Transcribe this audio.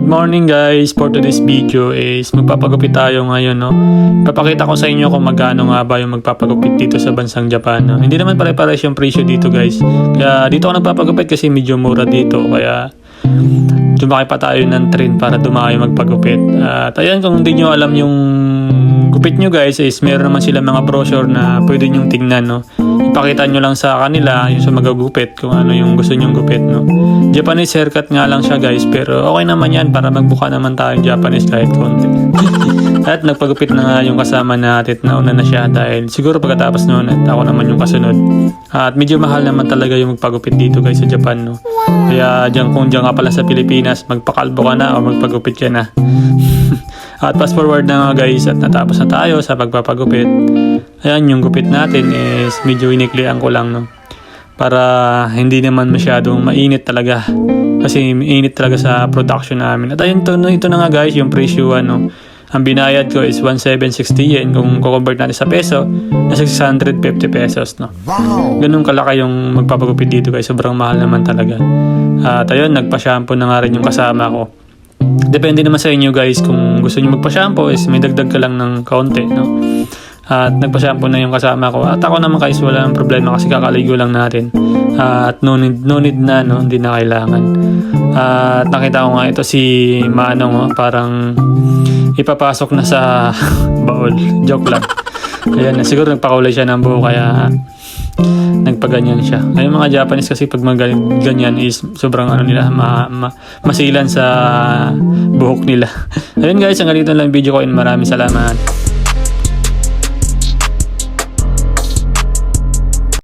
morning guys, for today's video is magpapagupit tayo ngayon, no. Papakita ko sa inyo kung magkano nga ba yung magpapagupit dito sa bansang Japan, no? Hindi naman pare-pares yung presyo dito guys. Kaya dito ako nagpapagupit kasi medyo mura dito. Kaya tumakay pa tayo ng train para dumayo magpagupit. At ayan, kung hindi nyo alam yung gupit nyo guys, is meron naman sila mga brochure na pwede nyong tingnan, no. Ipakita nyo lang sa kanila yung sa magagupit kung ano yung gusto nyong gupit, no. Japanese haircut nga lang siya guys, pero okay naman yan para magbuka naman tayong Japanese kahit konti. At nagpagupit na nga yung kasama natin, nauna na siya dahil siguro pagkatapos noon at ako naman yung kasunod. At medyo mahal naman talaga yung magpagupit dito guys sa Japan, no. Kaya kung dyan ka pala sa Pilipinas, magpakalbo ka na o magpagupit ka na. At fast forward na nga guys at natapos na tayo sa pagpapagupit. Ayan, yung gupit natin is medyo iniklian ko lang, no. Para hindi naman masyadong mainit talaga. Kasi mainit talaga sa production namin. At ayun, ito na nga guys, yung presyo, ano. Ang binayad ko is 1,760 yen. Kung convert natin sa peso, nasa 650 pesos, no. Wow! Ganun kalaki yung magpapagupit dito guys. Sobrang mahal naman talaga. At ayun, nagpa-shampoo na nga rin yung kasama ko. Depende naman sa inyo guys, kung gusto niyo magpa-shampoo is may dagdag ka lang ng kaunti, no. At nagpa-shampoo na yung kasama ko. At ako naman guys, wala nang problema kasi kakaligo lang natin. At no need na, no, hindi na kailangan. At nakita ko nga ito si Manong, parang ipapasok na sa baol. Joke lang. Ayan, siguro nagpakulay siya ng buhok kaya nagpaganyan siya. Ay, mga Japanese kasi pag ganyan is sobrang ano nila, masilan sa buhok nila. Ayun guys, hanggang dito lang video ko and maraming salamat.